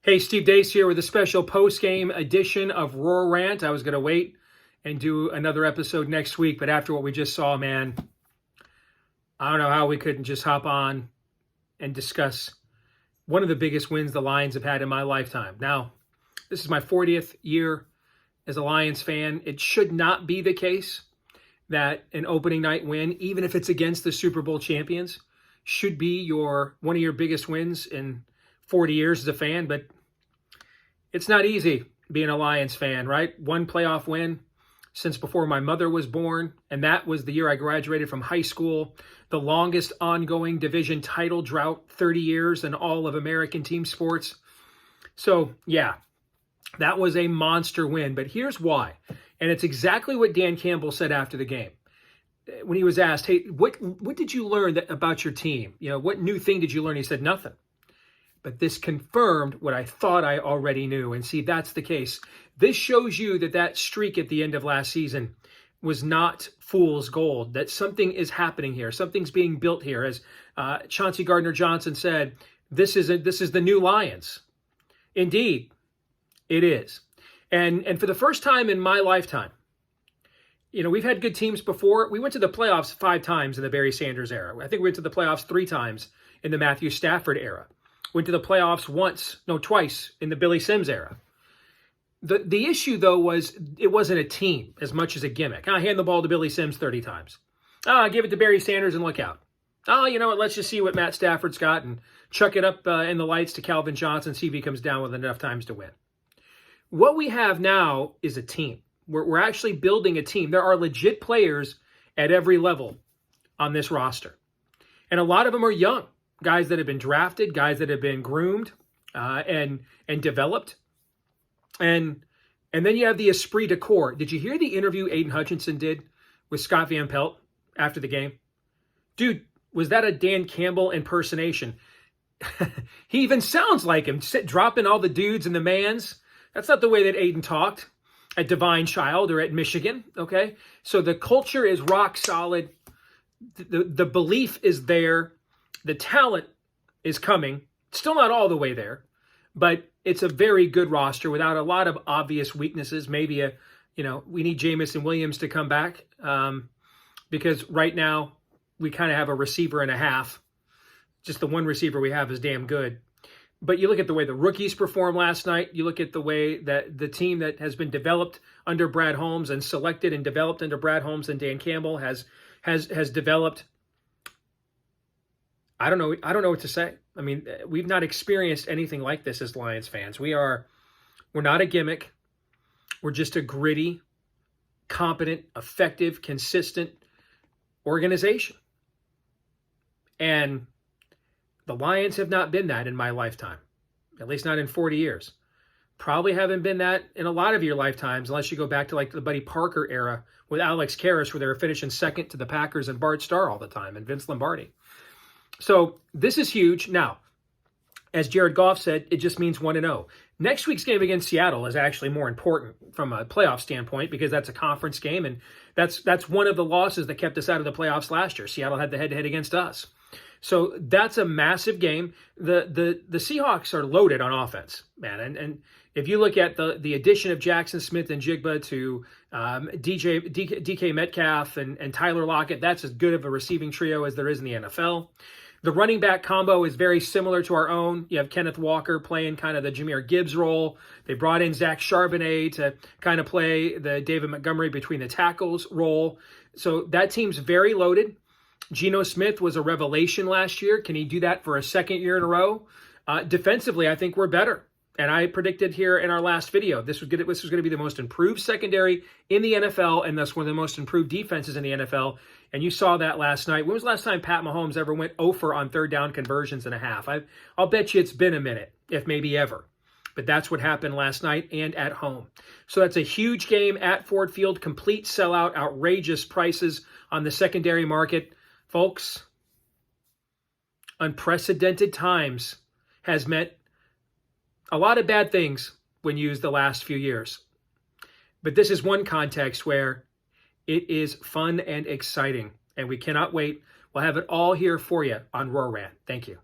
Hey, Steve Deace here with a special post-game edition of Rant. I was going to wait and do another episode next week, but after what we just saw, man, I don't know how we couldn't just hop on and discuss one of the biggest wins the Lions have had in my lifetime. Now, this is my 40th year as a Lions fan. It should not be the case that an opening night win, even if it's against the Super Bowl champions, should be one of your biggest wins in 40 years as a fan, but it's not easy being a Lions fan, right? One playoff win since before my mother was born, and that was the year I graduated from high school. The longest ongoing division title drought, 30 years in all of American team sports. So, yeah, that was a monster win, but here's why. And it's exactly what Dan Campbell said after the game. When he was asked, hey, what did you learn about your team? You know, what new thing did you learn? He said, nothing. But this confirmed what I thought I already knew. And see, that's the case. This shows you that streak at the end of last season was not fool's gold, that something is happening here. Something's being built here. As Chauncey Gardner-Johnson said, this is the new Lions. Indeed, it is. And for the first time in my lifetime, you know, we've had good teams before. We went to the playoffs 5 times in the Barry Sanders era. I think we went to the playoffs 3 times in the Matthew Stafford era. Went to the playoffs twice in the Billy Sims era. The issue, though, was it wasn't a team as much as a gimmick. I hand the ball to Billy Sims 30 times. Give it to Barry Sanders and look out. You know what? Let's just see what Matt Stafford's got and chuck it up in the lights to Calvin Johnson, see if he comes down with enough times to win. What we have now is a team. We're actually building a team. There are legit players at every level on this roster. And a lot of them are young. Guys that have been drafted, guys that have been groomed and developed. And then you have the esprit de corps. Did you hear the interview Aiden Hutchinson did with Scott Van Pelt after the game? Dude, was that a Dan Campbell impersonation? He even sounds like him, dropping all the dudes and the mans. That's not the way that Aiden talked at Divine Child or at Michigan, okay? So the culture is rock solid. The belief is there. The talent is coming. Still not all the way there, but it's a very good roster without a lot of obvious weaknesses. Maybe we need Jamison Williams to come back because right now we kind of have a receiver and a half. Just the one receiver we have is damn good. But you look at the way the rookies performed last night. You look at the way that the team that has been developed under Brad Holmes and selected and developed under Brad Holmes and Dan Campbell has developed. I don't know what to say. I mean, we've not experienced anything like this as Lions fans. We're not a gimmick. We're just a gritty, competent, effective, consistent organization. And the Lions have not been that in my lifetime, at least not in 40 years. Probably haven't been that in a lot of your lifetimes, unless you go back to like the Buddy Parker era with Alex Karras, where they were finishing second to the Packers and Bart Starr all the time and Vince Lombardi. So this is huge. Now, as Jared Goff said, it just means 1-0. Next week's game against Seattle is actually more important from a playoff standpoint because that's a conference game, and that's one of the losses that kept us out of the playoffs last year. Seattle had the head-to-head against us. So that's a massive game. The Seahawks are loaded on offense, man. And if you look at the addition of Jackson Smith and Jigba to DK Metcalf and Tyler Lockett, that's as good of a receiving trio as there is in the NFL. The running back combo is very similar to our own. You have Kenneth Walker playing kind of the Jahmyr Gibbs role. They brought in Zach Charbonnet to kind of play the David Montgomery between the tackles role. So that team's very loaded. Geno Smith was a revelation last year. Can he do that for a second year in a row? Defensively, I think we're better. And I predicted here in our last video, this was going to be the most improved secondary in the NFL, and thus one of the most improved defenses in the NFL. And you saw that last night. When was the last time Pat Mahomes ever went 0 on third down conversions and a half? I'll bet you it's been a minute, if maybe ever. But that's what happened last night and at home. So that's a huge game at Ford Field, complete sellout, outrageous prices on the secondary market. Folks, unprecedented times has meant a lot of bad things when used the last few years. But this is one context where it is fun and exciting, and we cannot wait. We'll have it all here for you on Rant. Thank you.